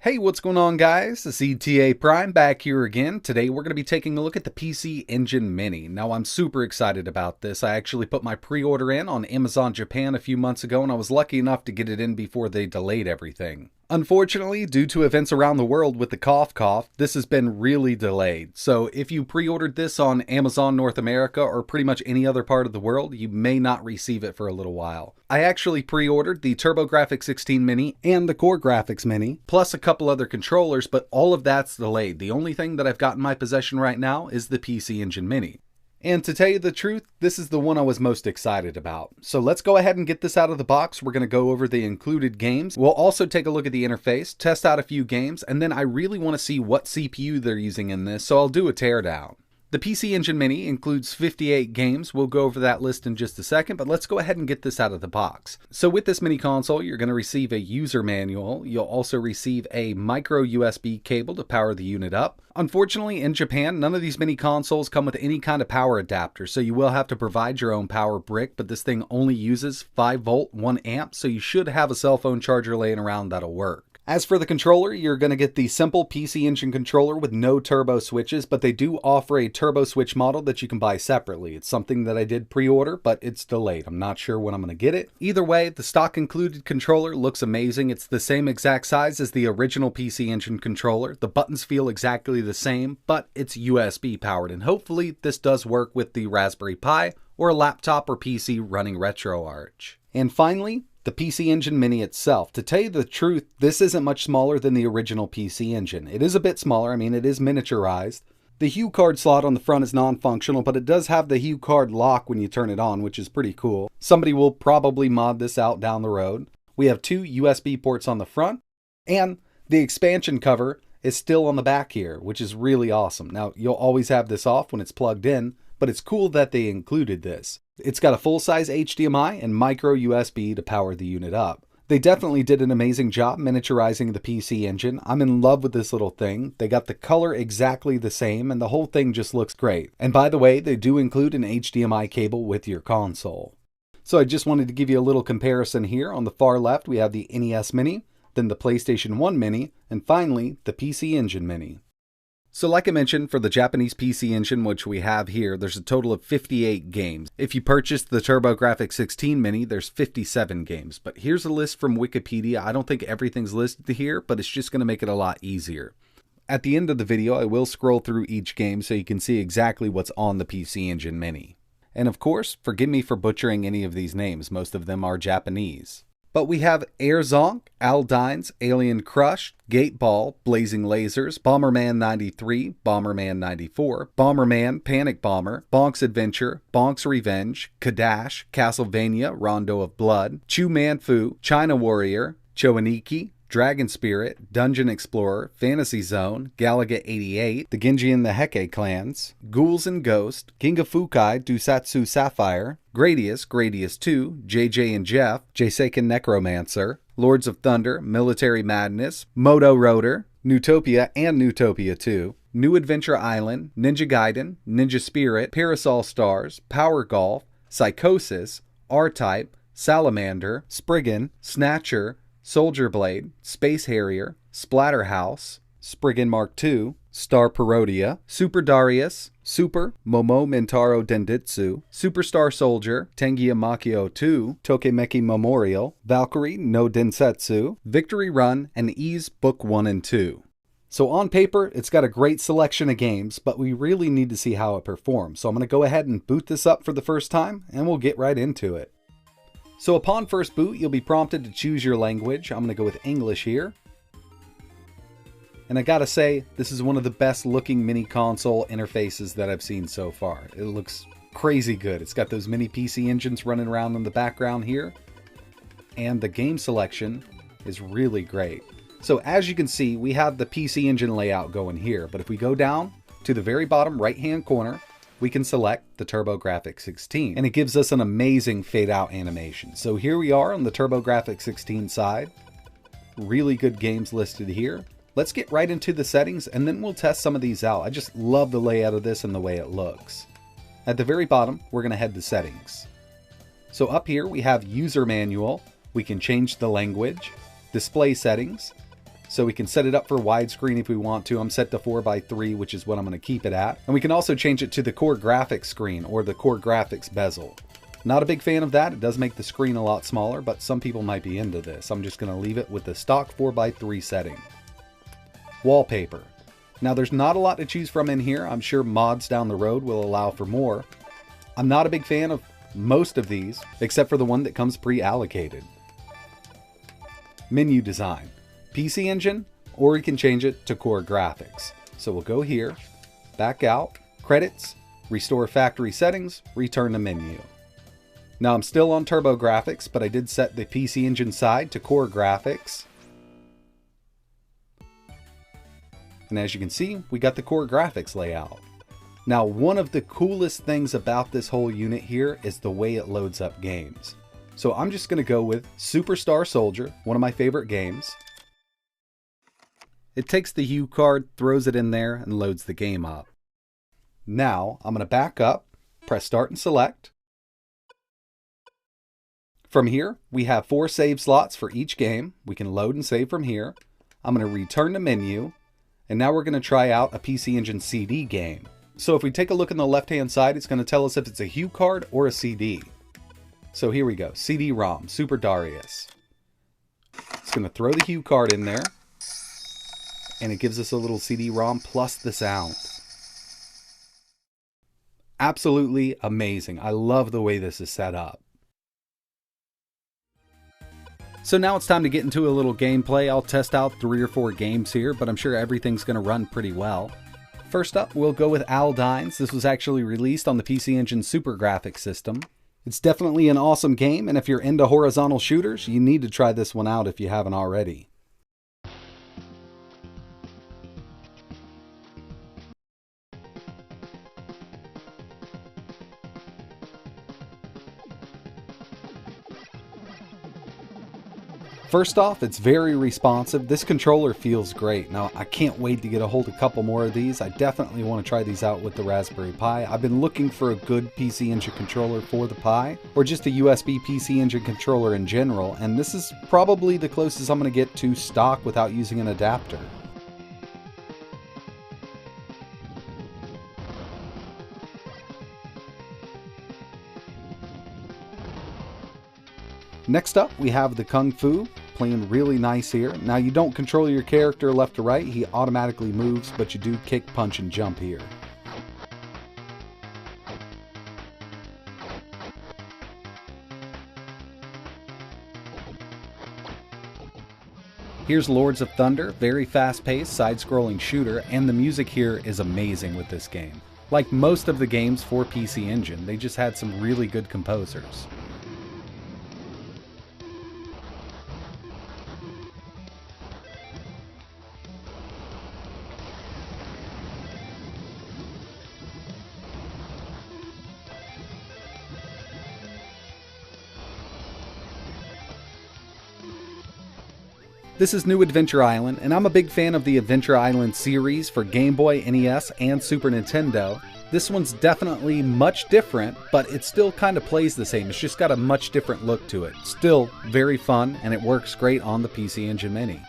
Hey, what's going on, guys? It's ETA Prime back here again. Today we're going to be taking a look at the PC Engine Mini. Now, I'm super excited about this. I actually put my pre-order in on Amazon Japan a few months ago, and I was lucky enough to get it in before they delayed everything. Unfortunately, due to events around the world with the cough, this has been really delayed. So if you pre-ordered this on Amazon North America or pretty much any other part of the world, you may not receive it for a little while. I actually pre-ordered the TurboGrafx 16 Mini and the Core Grafx Mini, plus a couple other controllers, but all of that's delayed. The only thing that I've got in my possession right now is the PC Engine Mini. And to tell you the truth, this is the one I was most excited about. So let's go ahead and get this out of the box. We're going to go over the included games. We'll also take a look at the interface, test out a few games, and then I really want to see what CPU they're using in this, so I'll do a teardown. The PC Engine Mini includes 58 games. We'll go over that list in just a second, but let's go ahead and get this out of the box. So with this mini console, you're going to receive a user manual. You'll also receive a micro USB cable to power the unit up. Unfortunately, in Japan, none of these mini consoles come with any kind of power adapter, so you will have to provide your own power brick, but this thing only uses 5 volt, 1 amp, so you should have a cell phone charger laying around that'll work. As for the controller, you're going to get the simple PC Engine controller with no turbo switches, but they do offer a turbo switch model that you can buy separately. It's something that I did pre-order, but it's delayed. I'm not sure when I'm going to get it. Either way, the stock included controller looks amazing. It's the same exact size as the original PC Engine controller. The buttons feel exactly the same, but it's USB powered, and hopefully this does work with the Raspberry Pi or a laptop or PC running RetroArch. And finally, the PC Engine Mini itself. To tell you the truth, this isn't much smaller than the original PC Engine. It is a bit smaller. I mean, it is miniaturized. The HuCard slot on the front is non-functional, but it does have the HuCard lock when you turn it on, which is pretty cool. Somebody will probably mod this out down the road. We have 2 USB ports on the front, and the expansion cover is still on the back here, which is really awesome. Now, you'll always have this off when it's plugged in, but it's cool that they included this. It's got a full-size HDMI and micro USB to power the unit up. They definitely did an amazing job miniaturizing the PC Engine. I'm in love with this little thing. They got the color exactly the same, and the whole thing just looks great. And by the way, they do include an HDMI cable with your console. So I just wanted to give you a little comparison here. On the far left, we have the NES Mini, then the PlayStation 1 Mini, and finally, the PC Engine Mini. So like I mentioned, for the Japanese PC Engine, which we have here, there's a total of 58 games. If you purchase the TurboGrafx 16 Mini, there's 57 games. But here's a list from Wikipedia. I don't think everything's listed here, but it's just going to make it a lot easier. At the end of the video, I will scroll through each game so you can see exactly what's on the PC Engine Mini. And of course, forgive me for butchering any of these names. Most of them are Japanese. But we have Air Zonk, Aldines, Alien Crush, Gate Ball, Blazing Lasers, Bomberman 93, Bomberman 94, Bomberman, Panic Bomber, Bonk's Adventure, Bonk's Revenge, Kadash, Castlevania, Rondo of Blood, Chu Manfu, China Warrior, Choaniki, Dragon Spirit, Dungeon Explorer, Fantasy Zone, Galaga 88, the Genji and the Heike clans, Ghouls and Ghost, Gingafukai Dusatsu Sapphire, Gradius, Gradius 2, JJ and Jeff, Jaysaken Necromancer, Lords of Thunder, Military Madness, Moto Rotor, Newtopia and Newtopia 2, New Adventure Island, Ninja Gaiden, Ninja Spirit, Parasol Stars, Power Golf, Psychosis, R-Type, Salamander, Spriggan, Snatcher, Soldier Blade, Space Harrier, Splatterhouse, Spriggan Mark II, Star Parodia, Super Darius, Super, Momo Mentaro Denditsu, Superstar Soldier, Tengia Makio 2, Tokimeki Memorial, Valkyrie no Densetsu, Victory Run, and Ys Book 1 and 2. So on paper, it's got a great selection of games, but we really need to see how it performs. So I'm going to go ahead and boot this up for the first time, and we'll get right into it. So upon first boot, you'll be prompted to choose your language. I'm going to go with English here. And I gotta say, this is one of the best looking mini console interfaces that I've seen so far. It looks crazy good. It's got those mini PC engines running around in the background here. And the game selection is really great. So as you can see, we have the PC Engine layout going here. But if we go down to the very bottom right-hand corner, we can select the TurboGrafx 16, and it gives us an amazing fade-out animation. So here we are on the TurboGrafx 16 side. Really good games listed here. Let's get right into the settings, and then we'll test some of these out. I just love the layout of this and the way it looks. At the very bottom, we're going to head to Settings. So up here, we have User Manual. We can change the language, Display Settings, So we can set it up for widescreen if we want to. I'm set to 4:3, which is what I'm going to keep it at. And we can also change it to the Core Grafx screen or the Core Grafx bezel. Not a big fan of that. It does make the screen a lot smaller, but some people might be into this. I'm just going to leave it with the stock 4:3 setting. Wallpaper. Now there's not a lot to choose from in here. I'm sure mods down the road will allow for more. I'm not a big fan of most of these, except for the one that comes pre-allocated. Menu design. PC Engine, or we can change it to Core Grafx. So we'll go here, back out, credits, restore factory settings, return to menu. Now I'm still on TurboGrafx, but I did set the PC Engine side to Core Grafx. And as you can see, we got the Core Grafx layout. Now, one of the coolest things about this whole unit here is the way it loads up games. So I'm just going to go with Superstar Soldier, one of my favorite games. It takes the hue card, throws it in there, and loads the game up. Now, I'm going to back up, press start and select. From here, we have 4 save slots for each game. We can load and save from here. I'm going to return to menu. And now we're going to try out a PC Engine CD game. So if we take a look on the left-hand side, it's going to tell us if it's a hue card or a CD. So here we go, CD-ROM, Super Darius. It's going to throw the hue card in there. And it gives us a little CD-ROM plus the sound. Absolutely amazing. I love the way this is set up. So now it's time to get into a little gameplay. I'll test out 3 or 4 games here, but I'm sure everything's going to run pretty well. First up, we'll go with Aldines. This was actually released on the PC Engine TurboGrafx system. It's definitely an awesome game, and if you're into horizontal shooters, you need to try this one out if you haven't already. First off, it's very responsive. This controller feels great. Now, I can't wait to get a hold of a couple more of these. I definitely want to try these out with the Raspberry Pi. I've been looking for a good PC Engine controller for the Pi, or just a USB PC Engine controller in general, and this is probably the closest I'm going to get to stock without using an adapter. Next up, we have the Kung Fu, playing really nice here. Now, you don't control your character left to right, he automatically moves, but you do kick, punch, and jump here. Here's Lords of Thunder, very fast-paced, side-scrolling shooter, and the music here is amazing with this game. Like most of the games for PC Engine, they just had some really good composers. This is New Adventure Island, and I'm a big fan of the Adventure Island series for Game Boy, NES, and Super Nintendo. This one's definitely much different, but it still kind of plays the same. It's just got a much different look to it. Still very fun, and it works great on the PC Engine Mini.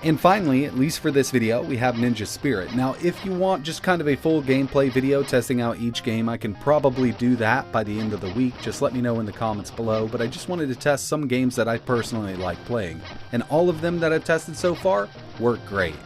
And finally, at least for this video, we have Ninja Spirit. Now, if you want just kind of a full gameplay video testing out each game, I can probably do that by the end of the week. Just let me know in the comments below, but I just wanted to test some games that I personally like playing. And all of them that I've tested so far work great.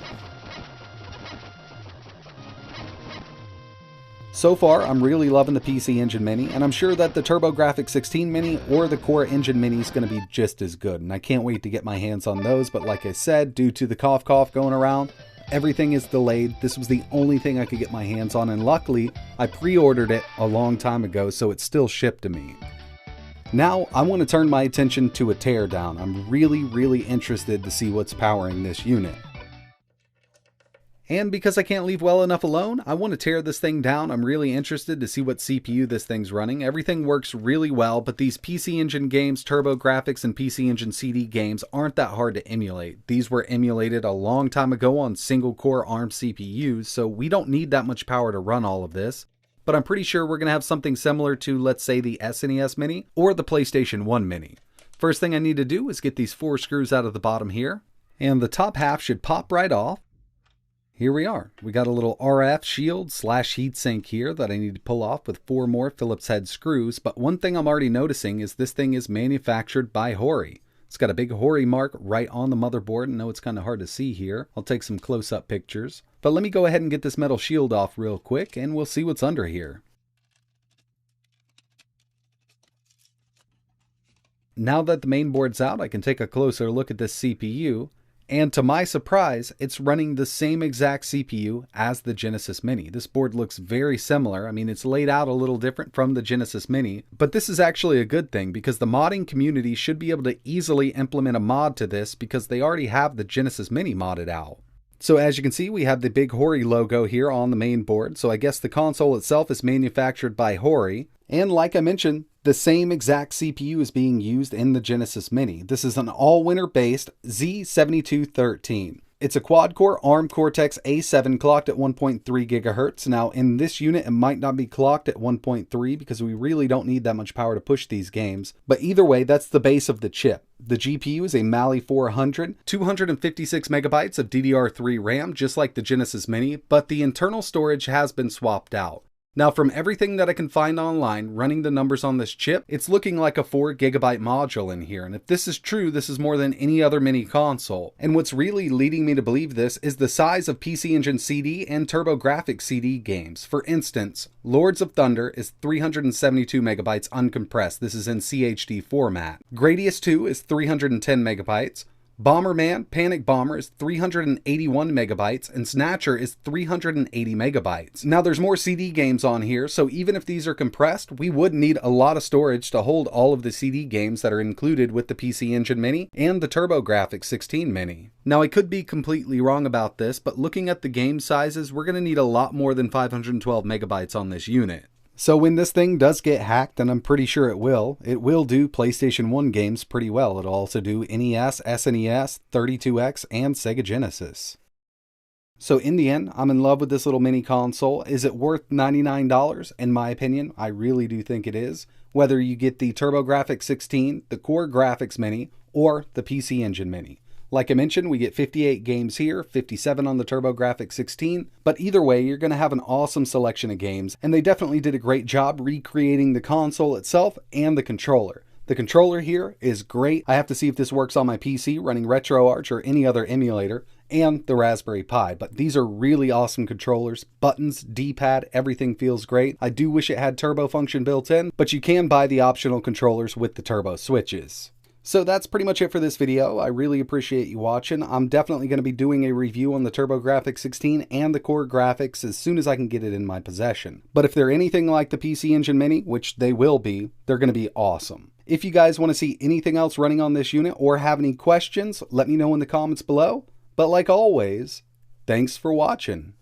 So far, I'm really loving the PC Engine Mini, and I'm sure that the TurboGrafx 16 Mini or the Core Engine Mini is going to be just as good, and I can't wait to get my hands on those, but like I said, due to the cough going around, everything is delayed. This was the only thing I could get my hands on, and luckily, I pre-ordered it a long time ago, so it's still shipped to me. Now, I want to turn my attention to a Teardown. I'm really interested to see what's powering this unit. And because I can't leave well enough alone, I want to tear this thing down. I'm really interested to see what CPU this thing's running. Everything works really well, but these PC Engine games, TurboGrafx, and PC Engine CD games aren't that hard to emulate. These were emulated a long time ago on single-core ARM CPUs, so we don't need that much power to run all of this. But I'm pretty sure we're going to have something similar to, let's say, the SNES Mini or the PlayStation 1 Mini. First thing I need to do is get these 4 screws out of the bottom here, and the top half should pop right off. Here we are. We got a little RF shield / heatsink here that I need to pull off with 4 more Phillips head screws, but one thing I'm already noticing is this thing is manufactured by Hori. It's got a big Hori mark right on the motherboard. I know it's kind of hard to see here. I'll take some close-up pictures. But let me go ahead and get this metal shield off real quick, and we'll see what's under here. Now that the main board's out, I can take a closer look at this CPU. And to my surprise, it's running the same exact CPU as the Genesis Mini. This board looks very similar. I mean, it's laid out a little different from the Genesis Mini, but this is actually a good thing because the modding community should be able to easily implement a mod to this because they already have the Genesis Mini modded out. So as you can see, we have the big Hori logo here on the main board. So I guess the console itself is manufactured by Hori. And like I mentioned, the same exact CPU is being used in the Genesis Mini. This is an all-winner based Z7213. It's a quad-core ARM Cortex A7 clocked at 1.3 GHz. Now, in this unit, it might not be clocked at 1.3 because we really don't need that much power to push these games. But either way, that's the base of the chip. The GPU is a Mali 400, 256 megabytes of DDR3 RAM, just like the Genesis Mini, but the internal storage has been swapped out. Now, from everything that I can find online, running the numbers on this chip, it's looking like a 4 GB module in here. And if this is true, this is more than any other mini console. And what's really leading me to believe this is the size of PC Engine CD and TurboGrafx CD games. For instance, Lords of Thunder is 372 megabytes uncompressed. This is in CHD format. Gradius 2 is 310 megabytes. Bomberman Panic Bomber is 381 megabytes, and Snatcher is 380 megabytes. Now there's more CD games on here, so even if these are compressed, we would need a lot of storage to hold all of the CD games that are included with the PC Engine Mini and the TurboGrafx 16 Mini. Now I could be completely wrong about this, but looking at the game sizes, we're going to need a lot more than 512 megabytes on this unit. So when this thing does get hacked, and I'm pretty sure it will do PlayStation 1 games pretty well. It'll also do NES, SNES, 32X, and Sega Genesis. So in the end, I'm in love with this little mini console. Is it worth $99? In my opinion, I really do think it is. Whether you get the TurboGrafx 16, the Core Grafx Mini, or the PC Engine Mini. Like I mentioned, we get 58 games here, 57 on the TurboGrafx 16, but either way, you're going to have an awesome selection of games, and they definitely did a great job recreating the console itself and the controller. The controller here is great. I have to see if this works on my PC running RetroArch or any other emulator, and the Raspberry Pi, but these are really awesome controllers. Buttons, D-pad, everything feels great. I do wish it had turbo function built in, but you can buy the optional controllers with the turbo switches. So that's pretty much it for this video. I really appreciate you watching. I'm definitely going to be doing a review on the TurboGrafx 16 and the Core Grafx as soon as I can get it in my possession. But if they're anything like the PC Engine Mini, which they will be, they're going to be awesome. If you guys want to see anything else running on this unit or have any questions, let me know in the comments below. But like always, thanks for watching.